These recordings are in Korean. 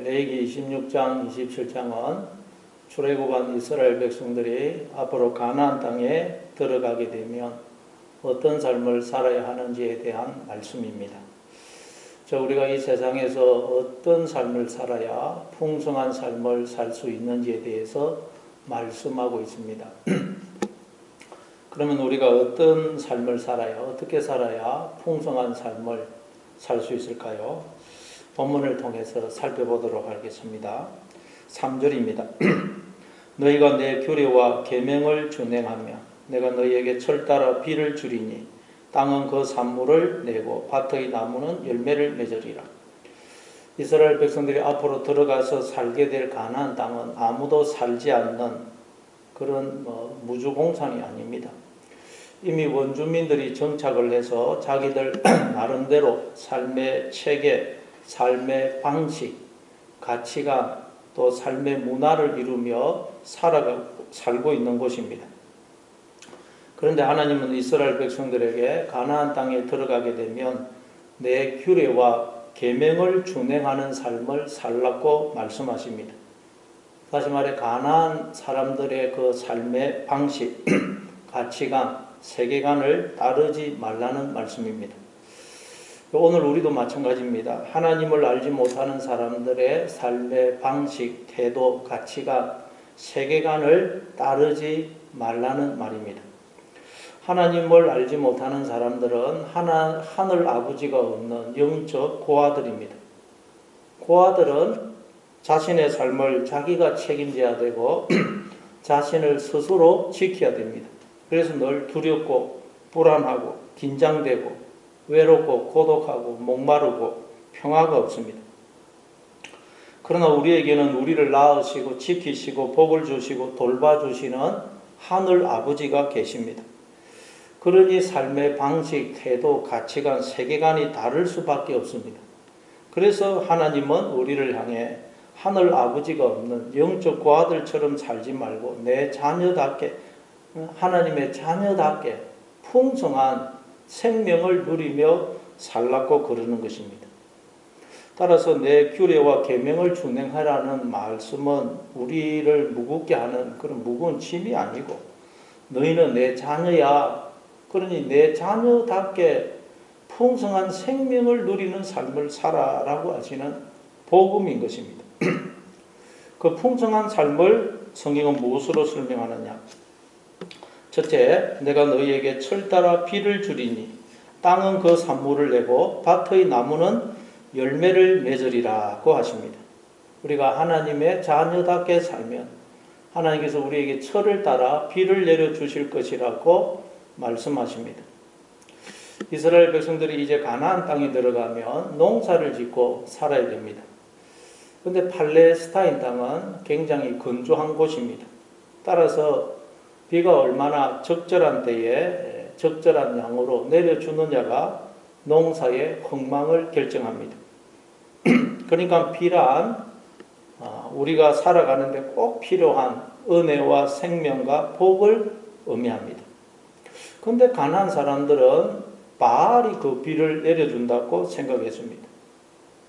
레위기 26장, 27장은 출애굽한 이스라엘 백성들이 앞으로 가나안 땅에 들어가게 되면 어떤 삶을 살아야 하는지에 대한 말씀입니다. 우리가 이 세상에서 어떤 삶을 살아야 풍성한 삶을 살 수 있는지에 대해서 말씀하고 있습니다. 그러면 우리가 어떤 삶을 살아야, 어떻게 살아야 풍성한 삶을 살 수 있을까요? 본문을 통해서 살펴보도록 하겠습니다. 3절입니다. 너희가 내 규례와 계명을 준행하며 내가 너희에게 철 따라 비를 주리니 땅은 그 산물을 내고 밭의 나무는 열매를 맺으리라. 이스라엘 백성들이 앞으로 들어가서 살게 될 가나안 땅은 아무도 살지 않는 그런 무주공산이 아닙니다. 이미 원주민들이 정착을 해서 자기들 나름대로 삶의 체계, 삶의 방식, 가치관, 또 삶의 문화를 이루며 살고 있는 곳입니다. 그런데 하나님은 이스라엘 백성들에게 가나안 땅에 들어가게 되면 내 규례와 계명을 준행하는 삶을 살라고 말씀하십니다. 다시 말해 가나안 사람들의 그 삶의 방식, 가치관, 세계관을 따르지 말라는 말씀입니다. 오늘 우리도 마찬가지입니다. 하나님을 알지 못하는 사람들의 삶의 방식, 태도, 가치관, 세계관을 따르지 말라는 말입니다. 하나님을 알지 못하는 사람들은 하늘 아버지가 없는 영적 고아들입니다. 고아들은 자신의 삶을 자기가 책임져야 되고 자신을 스스로 지켜야 됩니다. 그래서 늘 두렵고 불안하고 긴장되고 외롭고 고독하고 목마르고 평화가 없습니다. 그러나 우리에게는 우리를 낳으시고 지키시고 복을 주시고 돌봐주시는 하늘 아버지가 계십니다. 그러니 삶의 방식, 태도, 가치관, 세계관이 다를 수밖에 없습니다. 그래서 하나님은 우리를 향해 하늘 아버지가 없는 영적 고아들처럼 살지 말고 내 자녀답게, 하나님의 자녀답게 풍성한 생명을 누리며 살라고 그러는 것입니다. 따라서 내 규례와 계명을 준행하라는 말씀은 우리를 무겁게 하는 그런 무거운 짐이 아니고 너희는 내 자녀야. 그러니 내 자녀답게 풍성한 생명을 누리는 삶을 살아라고 하시는 복음인 것입니다. 그 풍성한 삶을 성경은 무엇으로 설명하느냐? 첫째, 내가 너희에게 철 따라 비를 주리니 땅은 그 산물을 내고 밭의 나무는 열매를 맺으리라고 하십니다. 우리가 하나님의 자녀답게 살면 하나님께서 우리에게 철을 따라 비를 내려주실 것이라고 말씀하십니다. 이스라엘 백성들이 이제 가나안 땅에 들어가면 농사를 짓고 살아야 됩니다. 그런데 팔레스타인 땅은 굉장히 건조한 곳입니다. 따라서 비가 얼마나 적절한 때에 적절한 양으로 내려주느냐가 농사의 흥망을 결정합니다. 그러니까 비란 우리가 살아가는데 꼭 필요한 은혜와 생명과 복을 의미합니다. 그런데 가나안 사람들은 바알이 그 비를 내려준다고 생각했습니다.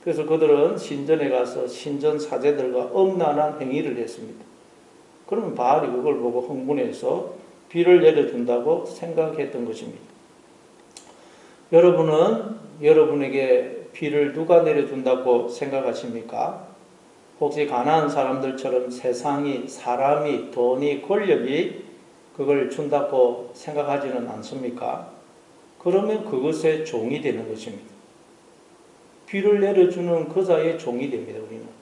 그래서 그들은 신전에 가서 신전 사제들과 엄란한 행위를 했습니다. 그러면 바알이 그걸 보고 흥분해서 비를 내려준다고 생각했던 것입니다. 여러분은 여러분에게 비를 누가 내려준다고 생각하십니까? 혹시 가나안 사람들처럼 세상이, 사람이, 돈이, 권력이 그걸 준다고 생각하지는 않습니까? 그러면 그것의 종이 되는 것입니다. 비를 내려주는 그자의 종이 됩니다, 우리는.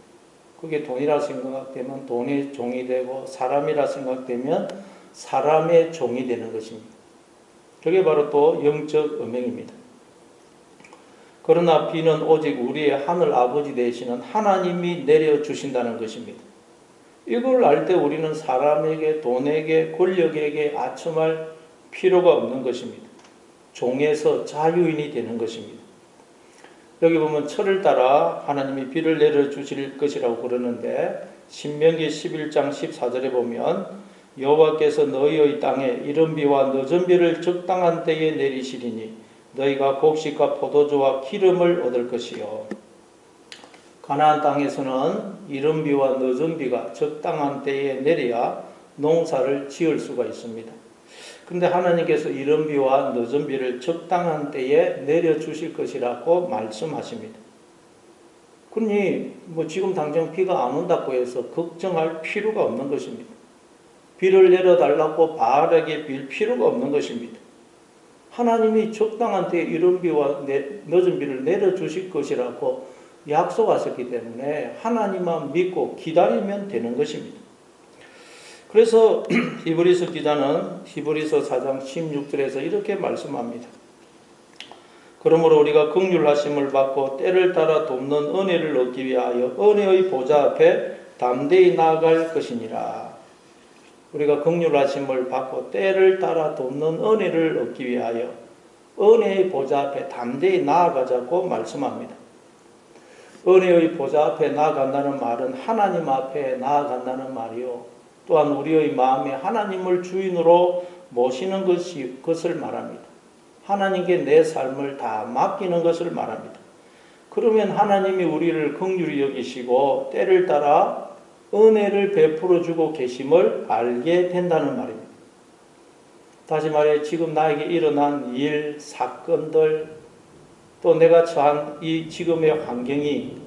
그게 돈이라 생각되면 돈의 종이 되고 사람이라 생각되면 사람의 종이 되는 것입니다. 그게 바로 또 영적 음행입니다. 그러나 비는 오직 우리의 하늘 아버지 되시는 하나님이 내려주신다는 것입니다. 이걸 알 때 우리는 사람에게, 돈에게, 권력에게 아첨할 필요가 없는 것입니다. 종에서 자유인이 되는 것입니다. 여기 보면 철을 따라 하나님이 비를 내려주실 것이라고 그러는데 신명기 11장 14절에 보면 여호와께서 너희의 땅에 이른 비와 늦은 비를 적당한 때에 내리시리니 너희가 곡식과 포도주와 기름을 얻을 것이요. 가나안 땅에서는 이른 비와 늦은 비가 적당한 때에 내려야 농사를 지을 수가 있습니다. 근데 하나님께서 이른 비와 늦은 비를 적당한 때에 내려주실 것이라고 말씀하십니다. 그러니 지금 당장 비가 안 온다고 해서 걱정할 필요가 없는 것입니다. 비를 내려달라고 바라게 빌 필요가 없는 것입니다. 하나님이 적당한 때에 이른 비와 늦은 비를 내려주실 것이라고 약속하셨기 때문에 하나님만 믿고 기다리면 되는 것입니다. 그래서 히브리서 기자는 히브리서 4장 16절에서 이렇게 말씀합니다. 그러므로 우리가 긍휼하심을 받고 때를 따라 돕는 은혜를 얻기 위하여 은혜의 보좌 앞에 담대히 나아갈 것이니라. 우리가 긍휼하심을 받고 때를 따라 돕는 은혜를 얻기 위하여 은혜의 보좌 앞에 담대히 나아가자고 말씀합니다. 은혜의 보좌 앞에 나아간다는 말은 하나님 앞에 나아간다는 말이요, 또한 우리의 마음에 하나님을 주인으로 모시는 것을 말합니다. 하나님께 내 삶을 다 맡기는 것을 말합니다. 그러면 하나님이 우리를 긍휼히 여기시고 때를 따라 은혜를 베풀어 주고 계심을 알게 된다는 말입니다. 다시 말해 지금 나에게 일어난 일, 사건들, 또 내가 처한 이 지금의 환경이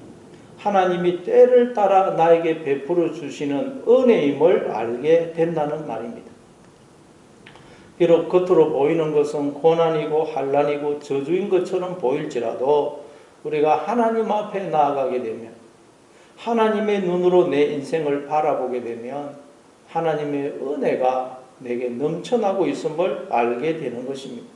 하나님이 때를 따라 나에게 베풀어 주시는 은혜임을 알게 된다는 말입니다. 비록 겉으로 보이는 것은 고난이고 환난이고 저주인 것처럼 보일지라도 우리가 하나님 앞에 나아가게 되면, 하나님의 눈으로 내 인생을 바라보게 되면 하나님의 은혜가 내게 넘쳐나고 있음을 알게 되는 것입니다.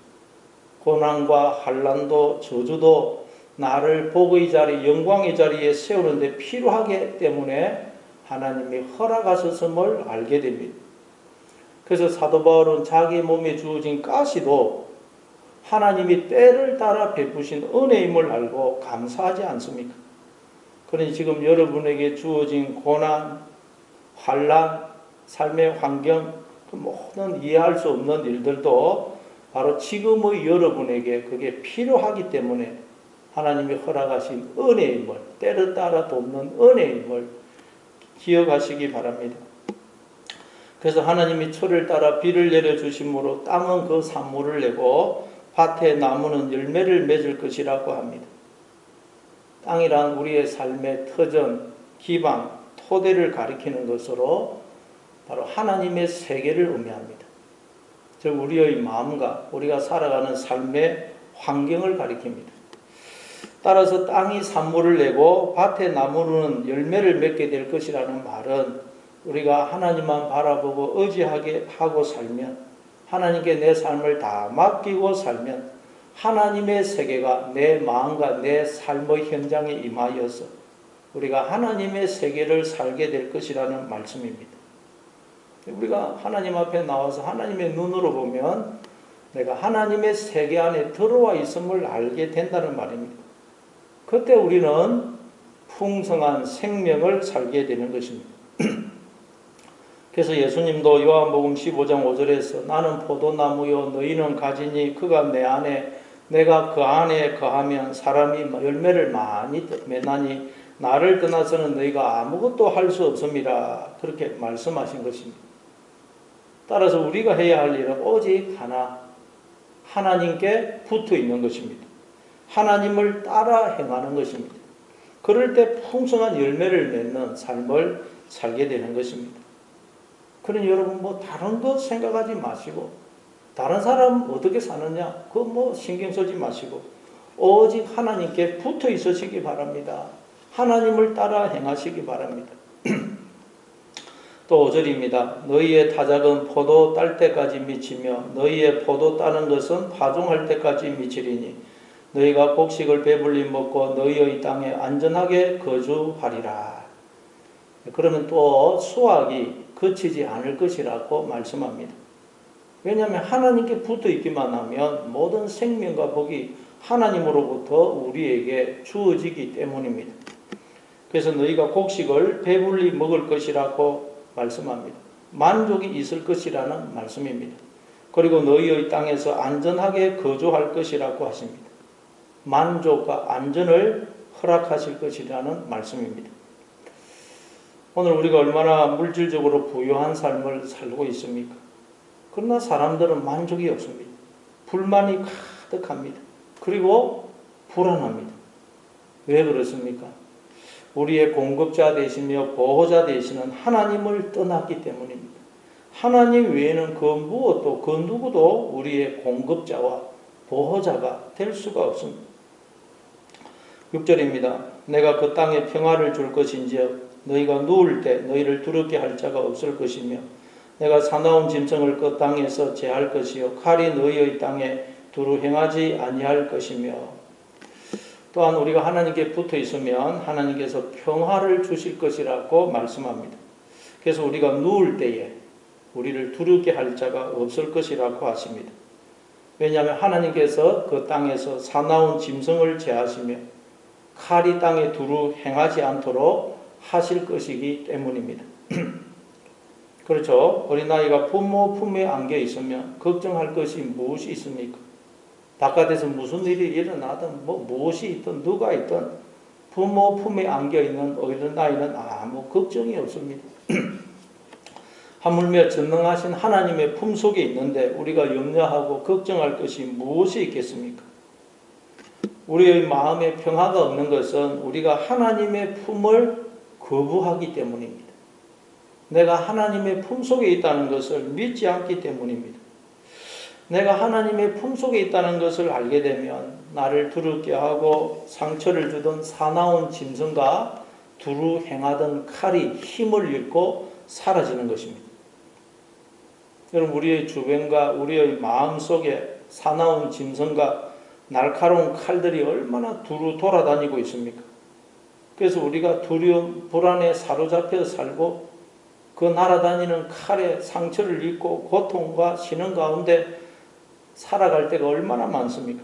고난과 환난도 저주도 나를 복의 자리, 영광의 자리에 세우는 데 필요하기 때문에 하나님이 허락하셨음을 알게 됩니다. 그래서 사도 바울은 자기 몸에 주어진 가시도 하나님이 때를 따라 베푸신 은혜임을 알고 감사하지 않습니까? 그러니 지금 여러분에게 주어진 고난, 환난, 삶의 환경, 그 모든 이해할 수 없는 일들도 바로 지금의 여러분에게 그게 필요하기 때문에 하나님이 허락하신 은혜임을, 때를 따라 돕는 은혜임을 기억하시기 바랍니다. 그래서 하나님이 철을 따라 비를 내려주심으로 땅은 그 산물을 내고 밭의 나무는 열매를 맺을 것이라고 합니다. 땅이란 우리의 삶의 터전, 기반, 토대를 가리키는 것으로 바로 하나님의 세계를 의미합니다. 즉 우리의 마음과 우리가 살아가는 삶의 환경을 가리킵니다. 따라서 땅이 산물을 내고 밭의 나무는 열매를 맺게 될 것이라는 말은 우리가 하나님만 바라보고 의지하게 하고 살면, 하나님께 내 삶을 다 맡기고 살면 하나님의 세계가 내 마음과 내 삶의 현장에 임하여서 우리가 하나님의 세계를 살게 될 것이라는 말씀입니다. 우리가 하나님 앞에 나와서 하나님의 눈으로 보면 내가 하나님의 세계 안에 들어와 있음을 알게 된다는 말입니다. 그때 우리는 풍성한 생명을 살게 되는 것입니다. 그래서 예수님도 요한복음 15장 5절에서 나는 포도나무요 너희는 가지니 그가 내 안에 내가 그 안에 거하면 사람이 열매를 많이 맺나니 나를 떠나서는 너희가 아무것도 할 수 없음이라, 그렇게 말씀하신 것입니다. 따라서 우리가 해야 할 일은 오직 하나, 하나님께 붙어 있는 것입니다. 하나님을 따라 행하는 것입니다. 그럴 때 풍성한 열매를 맺는 삶을 살게 되는 것입니다. 그러니 여러분 다른 거 생각하지 마시고, 다른 사람 어떻게 사느냐 그거 신경 쓰지 마시고 오직 하나님께 붙어 있으시기 바랍니다. 하나님을 따라 행하시기 바랍니다. 또 5절입니다. 너희의 타작은 포도 딸 때까지 미치며 너희의 포도 따는 것은 파종할 때까지 미치리니 너희가 곡식을 배불리 먹고 너희의 땅에 안전하게 거주하리라. 그러면 또 수확이 그치지 않을 것이라고 말씀합니다. 왜냐하면 하나님께 붙어 있기만 하면 모든 생명과 복이 하나님으로부터 우리에게 주어지기 때문입니다. 그래서 너희가 곡식을 배불리 먹을 것이라고 말씀합니다. 만족이 있을 것이라는 말씀입니다. 그리고 너희의 땅에서 안전하게 거주할 것이라고 하십니다. 만족과 안전을 허락하실 것이라는 말씀입니다. 오늘 우리가 얼마나 물질적으로 부유한 삶을 살고 있습니까? 그러나 사람들은 만족이 없습니다. 불만이 가득합니다. 그리고 불안합니다. 왜 그렇습니까? 우리의 공급자 되시며 보호자 되시는 하나님을 떠났기 때문입니다. 하나님 외에는 그 무엇도 그 누구도 우리의 공급자와 보호자가 될 수가 없습니다. 6절입니다. 내가 그 땅에 평화를 줄 것인지여 너희가 누울 때 너희를 두렵게 할 자가 없을 것이며 내가 사나운 짐승을 그 땅에서 제할 것이요 칼이 너희의 땅에 두루 행하지 아니할 것이며 또한 우리가 하나님께 붙어 있으면 하나님께서 평화를 주실 것이라고 말씀합니다. 그래서 우리가 누울 때에 우리를 두렵게 할 자가 없을 것이라고 하십니다. 왜냐하면 하나님께서 그 땅에서 사나운 짐승을 제하시며 칼이 땅에 두루 행하지 않도록 하실 것이기 때문입니다. 그렇죠. 어린아이가 부모 품에 안겨 있으면 걱정할 것이 무엇이 있습니까? 바깥에서 무슨 일이 일어나든 무엇이 있든 누가 있든 부모 품에 안겨 있는 어린아이는 아무 걱정이 없습니다. 하물며 전능하신 하나님의 품 속에 있는데 우리가 염려하고 걱정할 것이 무엇이 있겠습니까? 우리의 마음에 평화가 없는 것은 우리가 하나님의 품을 거부하기 때문입니다. 내가 하나님의 품 속에 있다는 것을 믿지 않기 때문입니다. 내가 하나님의 품 속에 있다는 것을 알게 되면 나를 두렵게 하고 상처를 주던 사나운 짐승과 두루 행하던 칼이 힘을 잃고 사라지는 것입니다. 여러분, 우리의 주변과 우리의 마음 속에 사나운 짐승과 날카로운 칼들이 얼마나 두루 돌아다니고 있습니까? 그래서 우리가 두려움, 불안에 사로잡혀 살고 그 날아다니는 칼에 상처를 입고 고통과 신음 가운데 살아갈 때가 얼마나 많습니까?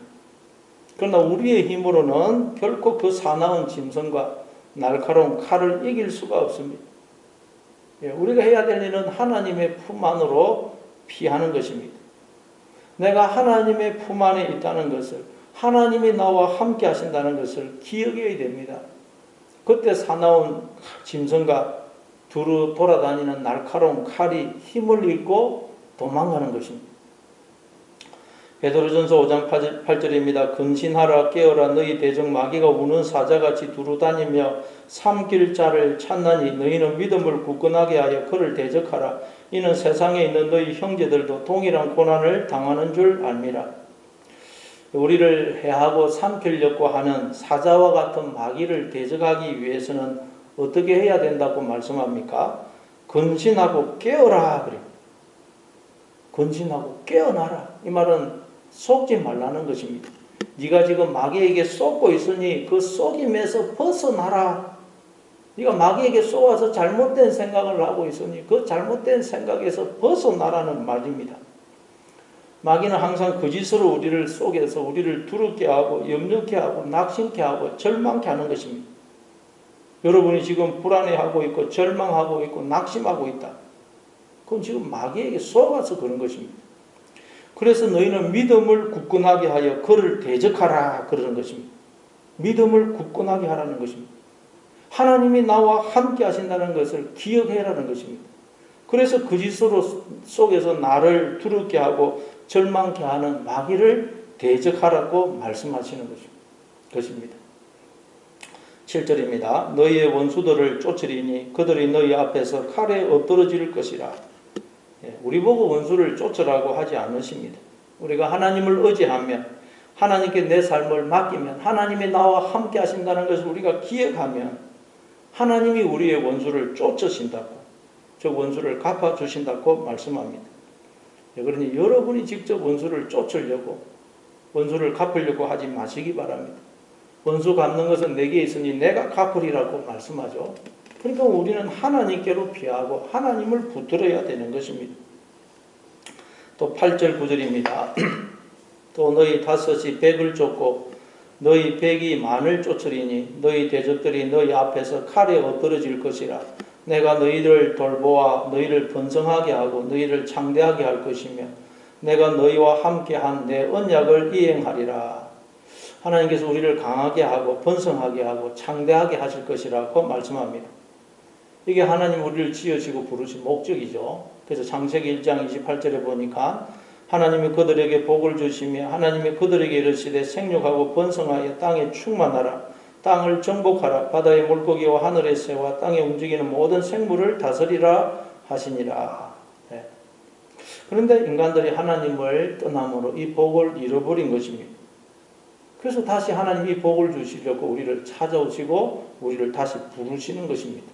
그러나 우리의 힘으로는 결코 그 사나운 짐승과 날카로운 칼을 이길 수가 없습니다. 우리가 해야 될 일은 하나님의 품 안으로 피하는 것입니다. 내가 하나님의 품 안에 있다는 것을, 하나님이 나와 함께 하신다는 것을 기억해야 됩니다. 그때 사나운 짐승과 두루 돌아다니는 날카로운 칼이 힘을 잃고 도망가는 것입니다. 베드로전서 5장 8절입니다. 근신하라 깨어라 너희 대적 마귀가 우는 사자같이 두루 다니며 삼킬 자를 찾나니 너희는 믿음을 굳건하게 하여 그를 대적하라. 이는 세상에 있는 너희 형제들도 동일한 고난을 당하는 줄 알미라. 우리를 해하고 삼키려고 하는 사자와 같은 마귀를 대적하기 위해서는 어떻게 해야 된다고 말씀합니까? 근신하고 깨어라 그래요. 근신하고 깨어나라. 이 말은 속지 말라는 것입니다. 네가 지금 마귀에게 속고 있으니 그 속임에서 벗어나라. 네가 마귀에게 쏘아서 잘못된 생각을 하고 있으니 그 잘못된 생각에서 벗어나라는 말입니다. 마귀는 항상 거짓으로 우리를 속여서 우리를 두렵게 하고 염려케 하고 낙심케 하고 절망케 하는 것입니다. 여러분이 지금 불안해하고 있고 절망하고 있고 낙심하고 있다. 그건 지금 마귀에게 속아서 그런 것입니다. 그래서 너희는 믿음을 굳건하게 하여 그를 대적하라 그러는 것입니다. 믿음을 굳건하게 하라는 것입니다. 하나님이 나와 함께 하신다는 것을 기억해라는 것입니다. 그래서 거짓으로 속에서 나를 두렵게 하고 절망케 하는 마귀를 대적하라고 말씀하시는 것입니다. 7절입니다. 너희의 원수들을 쫓으리니 그들이 너희 앞에서 칼에 엎드러질 것이라. 우리 보고 원수를 쫓으라고 하지 않으십니다. 우리가 하나님을 의지하면 하나님께 내 삶을 맡기면 하나님이 나와 함께 하신다는 것을 우리가 기억하면 하나님이 우리의 원수를 쫓으신다고, 저 원수를 갚아주신다고 말씀합니다. 그러니 여러분이 직접 원수를 쫓으려고 원수를 갚으려고 하지 마시기 바랍니다. 원수 갚는 것은 내게 있으니 내가 갚으리라고 말씀하죠. 그러니까 우리는 하나님께로 피하고 하나님을 붙들어야 되는 것입니다. 또 8절 9절입니다. 또 너희 다섯이 백을 쫓고 너희 백이 만을 쫓으리니 너희 대적들이 너희 앞에서 칼에 엎드러질 것이라. 내가 너희를 돌보아 너희를 번성하게 하고 너희를 창대하게 할 것이며 내가 너희와 함께한 내 언약을 이행하리라. 하나님께서 우리를 강하게 하고 번성하게 하고 창대하게 하실 것이라고 말씀합니다. 이게 하나님 우리를 지으시고 부르신 목적이죠. 그래서 창세기 1장 28절에 보니까 하나님이 그들에게 복을 주시며 하나님이 그들에게 이르시되 생육하고 번성하여 땅에 충만하라. 땅을 정복하라. 바다의 물고기와 하늘의 새와 땅에 움직이는 모든 생물을 다스리라 하시니라. 네. 그런데 인간들이 하나님을 떠남으로 이 복을 잃어버린 것입니다. 그래서 다시 하나님이 이 복을 주시려고 우리를 찾아오시고 우리를 다시 부르시는 것입니다.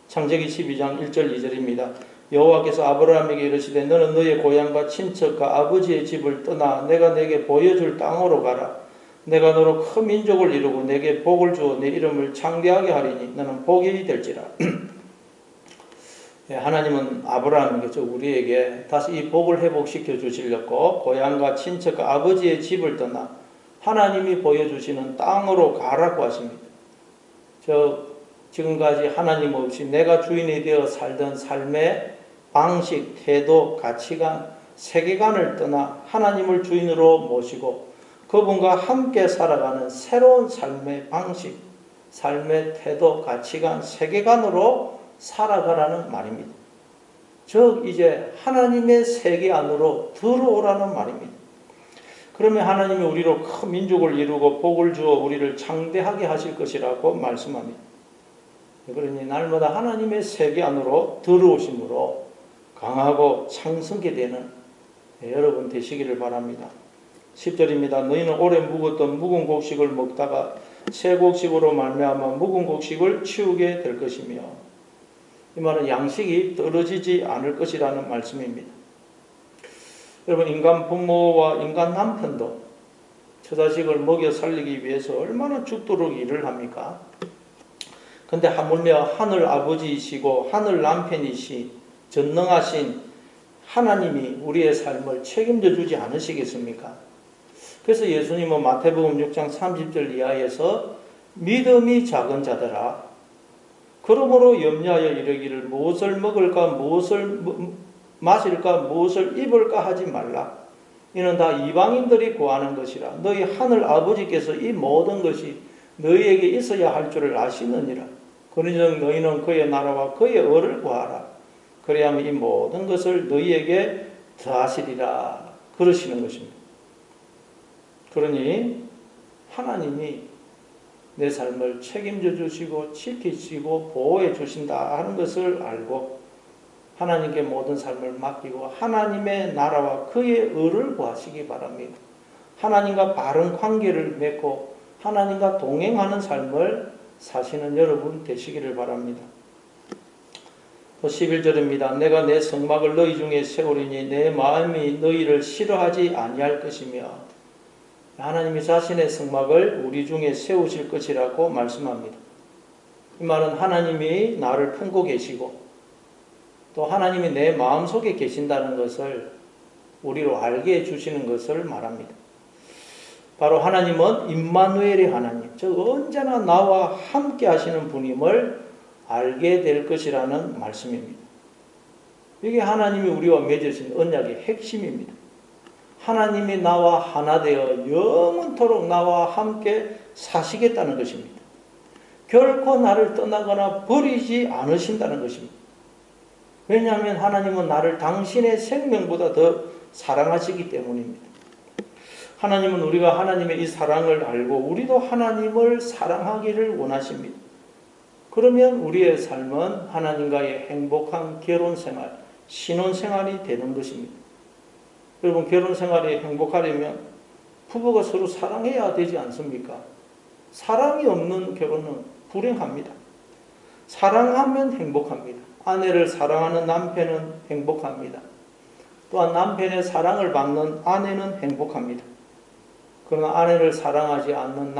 창세기 12장 1절 2절입니다. 여호와께서 아브라함에게 이르시되 너는 너의 고향과 친척과 아버지의 집을 떠나 내가 내게 보여줄 땅으로 가라. 내가 너로 큰 민족을 이루고 내게 복을 주어 내 이름을 창대하게 하리니 너는 복이 될지라. 하나님은 아브라함에게 우리에게 다시 이 복을 회복시켜 주시려고 고향과 친척과 아버지의 집을 떠나 하나님이 보여주시는 땅으로 가라고 하십니다. 지금까지 하나님 없이 내가 주인이 되어 살던 삶의 방식, 태도, 가치관, 세계관을 떠나 하나님을 주인으로 모시고 그분과 함께 살아가는 새로운 삶의 방식, 삶의 태도, 가치관, 세계관으로 살아가라는 말입니다. 즉 이제 하나님의 세계 안으로 들어오라는 말입니다. 그러면 하나님이 우리로 큰 민족을 이루고 복을 주어 우리를 창대하게 하실 것이라고 말씀합니다. 그러니 날마다 하나님의 세계 안으로 들어오심으로 강하고 창성게 되는 여러분 되시기를 바랍니다. 10절입니다. 너희는 오래 묵었던 묵은 곡식을 먹다가 새 곡식으로 말미암아 묵은 곡식을 치우게 될 것이며, 이 말은 양식이 떨어지지 않을 것이라는 말씀입니다. 여러분, 인간 부모와 인간 남편도 처자식을 먹여 살리기 위해서 얼마나 죽도록 일을 합니까? 근데 하물며 하늘 아버지이시고 하늘 남편이시 전능하신 하나님이 우리의 삶을 책임져 주지 않으시겠습니까? 그래서 예수님은 마태복음 6장 30절 이하에서 믿음이 작은 자들아 그러므로 염려하여 이르기를 무엇을 먹을까 무엇을 마실까 무엇을 입을까 하지 말라. 이는 다 이방인들이 구하는 것이라. 너희 하늘 아버지께서 이 모든 것이 너희에게 있어야 할 줄을 아시느니라. 그러니 너희는 그의 나라와 그의 의를 구하라. 그래야만 이 모든 것을 너희에게 더하시리라. 그러시는 것입니다. 그러니 하나님이 내 삶을 책임져 주시고 지키시고 보호해 주신다 하는 것을 알고 하나님께 모든 삶을 맡기고 하나님의 나라와 그의 의를 구하시기 바랍니다. 하나님과 바른 관계를 맺고 하나님과 동행하는 삶을 사시는 여러분 되시기를 바랍니다. 11절입니다. 내가 내 성막을 너희 중에 세우리니 내 마음이 너희를 싫어하지 아니할 것이며, 하나님이 자신의 성막을 우리 중에 세우실 것이라고 말씀합니다. 이 말은 하나님이 나를 품고 계시고 또 하나님이 내 마음속에 계신다는 것을 우리로 알게 해주시는 것을 말합니다. 바로 하나님은 임마누엘의 하나님, 즉 언제나 나와 함께 하시는 분임을 알게 될 것이라는 말씀입니다. 이게 하나님이 우리와 맺으신 언약의 핵심입니다. 하나님이 나와 하나 되어 영원토록 나와 함께 사시겠다는 것입니다. 결코 나를 떠나거나 버리지 않으신다는 것입니다. 왜냐하면 하나님은 나를 당신의 생명보다 더 사랑하시기 때문입니다. 하나님은 우리가 하나님의 이 사랑을 알고 우리도 하나님을 사랑하기를 원하십니다. 그러면 우리의 삶은 하나님과의 행복한 결혼생활, 신혼생활이 되는 것입니다. 여러분, 결혼생활이 행복하려면 부부가 서로 사랑해야 되지 않습니까? 사랑이 없는 결혼은 불행합니다. 사랑하면 행복합니다. 아내를 사랑하는 남편은 행복합니다. 또한 남편의 사랑을 받는 아내는 행복합니다. 그러나 아내를 사랑하지 않는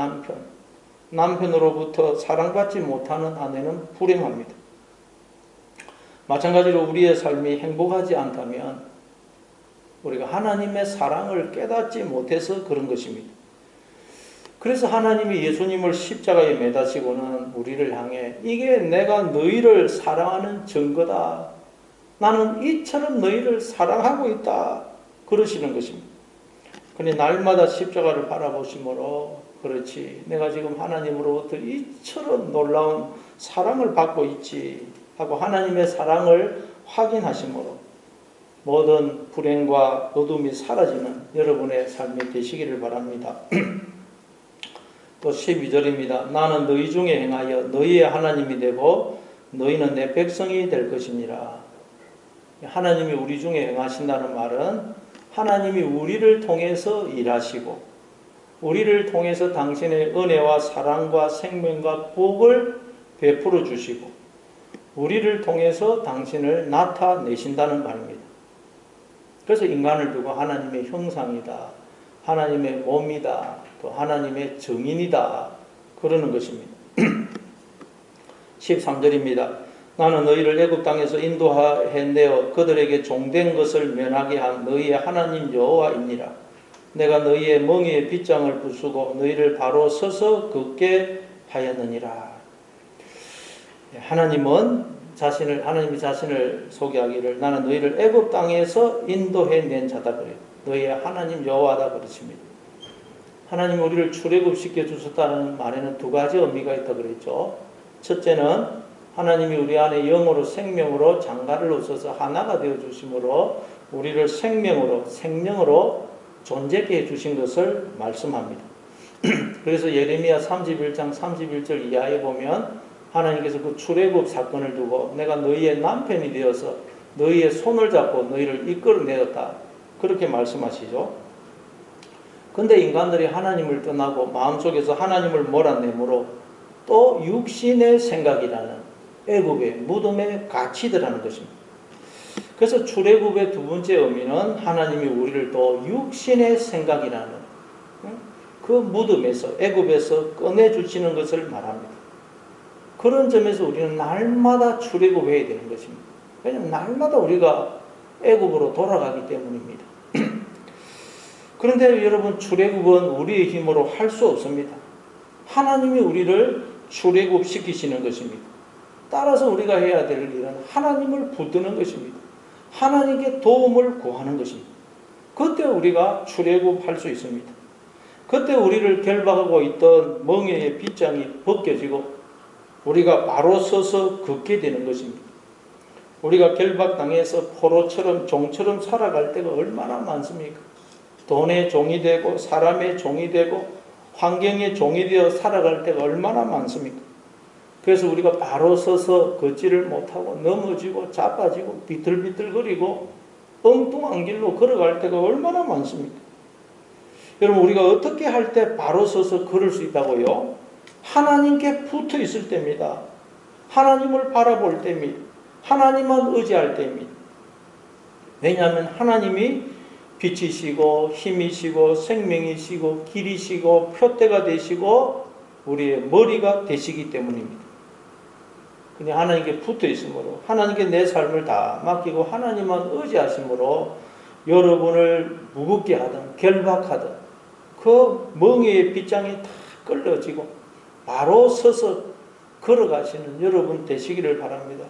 남편으로부터 사랑받지 못하는 아내는 불행합니다. 마찬가지로 우리의 삶이 행복하지 않다면 우리가 하나님의 사랑을 깨닫지 못해서 그런 것입니다. 그래서 하나님이 예수님을 십자가에 매다시고는 우리를 향해 이게 내가 너희를 사랑하는 증거다. 나는 이처럼 너희를 사랑하고 있다. 그러시는 것입니다. 그러니 날마다 십자가를 바라보심으로 그렇지. 내가 지금 하나님으로부터 이처럼 놀라운 사랑을 받고 있지 하고 하나님의 사랑을 확인하심으로 모든 불행과 어둠이 사라지는 여러분의 삶이 되시기를 바랍니다. 또 12절입니다. 나는 너희 중에 행하여 너희의 하나님이 되고 너희는 내 백성이 될 것이니라. 하나님이 우리 중에 행하신다는 말은 하나님이 우리를 통해서 일하시고 우리를 통해서 당신의 은혜와 사랑과 생명과 복을 베풀어 주시고 우리를 통해서 당신을 나타내신다는 말입니다. 그래서 인간을 두고 하나님의 형상이다, 하나님의 몸이다, 또 하나님의 증인이다 그러는 것입니다. 13절입니다. 나는 너희를 애굽 땅에서 인도해내어 그들에게 종된 것을 면하게 한 너희의 하나님 여호와이니라. 내가 너희의 멍에에 빗장을 부수고 너희를 바로 서서 걷게 하였느니라. 하나님이 자신을 소개하기를 나는 너희를 애굽 땅에서 인도해낸 자다 그래요. 너희의 하나님 여호와다 그러십니다. 하나님이 우리를 출애굽시켜 주셨다는 말에는 두 가지 의미가 있다 그랬죠. 첫째는 하나님이 우리 안에 영으로 생명으로 장가를 얻어서 하나가 되어 주심으로 우리를 생명으로 존재케 해 주신 것을 말씀합니다. 그래서 예레미야 31장 31절 이하에 보면 하나님께서 그 출애굽 사건을 두고 내가 너희의 남편이 되어서 너희의 손을 잡고 너희를 이끌어내었다 그렇게 말씀하시죠. 근데 인간들이 하나님을 떠나고 마음속에서 하나님을 몰아내므로 또 육신의 생각이라는 애굽의 무덤에 갇히더라는 것입니다. 그래서 출애굽의 두 번째 의미는 하나님이 우리를 또 육신의 생각이라는 그 무덤에서 애굽에서 꺼내주시는 것을 말합니다. 그런 점에서 우리는 날마다 출애굽해야 되는 것입니다. 왜냐하면 날마다 우리가 애굽으로 돌아가기 때문입니다. 그런데 여러분 출애굽은 우리의 힘으로 할 수 없습니다. 하나님이 우리를 출애굽시키시는 것입니다. 따라서 우리가 해야 될 일은 하나님을 붙드는 것입니다. 하나님께 도움을 구하는 것입니다. 그때 우리가 출애굽할 수 있습니다. 그때 우리를 결박하고 있던 멍에의 빗장이 벗겨지고 우리가 바로 서서 걷게 되는 것입니다. 우리가 결박당해서 포로처럼 종처럼 살아갈 때가 얼마나 많습니까? 돈의 종이 되고 사람의 종이 되고 환경의 종이 되어 살아갈 때가 얼마나 많습니까? 그래서 우리가 바로 서서 걷지를 못하고 넘어지고 자빠지고 비틀비틀거리고 엉뚱한 길로 걸어갈 때가 얼마나 많습니까? 여러분 우리가 어떻게 할 때 바로 서서 걸을 수 있다고요? 하나님께 붙어 있을 때입니다. 하나님을 바라볼 때입니다. 하나님만 의지할 때입니다. 왜냐하면 하나님이 빛이시고 힘이시고 생명이시고 길이시고 표대가 되시고 우리의 머리가 되시기 때문입니다. 근데 하나님께 붙어 있으므로 하나님께 내 삶을 다 맡기고 하나님만 의지하심으로 여러분을 무겁게 하든 결박하든 그 멍에의 빗장이 다 끌어지고 바로 서서 걸어가시는 여러분 되시기를 바랍니다.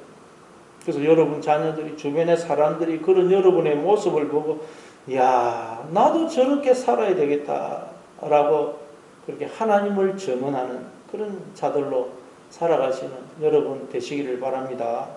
그래서 여러분 자녀들이 주변의 사람들이 그런 여러분의 모습을 보고 야 나도 저렇게 살아야 되겠다라고 그렇게 하나님을 증언하는 그런 자들로 살아가시는 여러분 되시기를 바랍니다.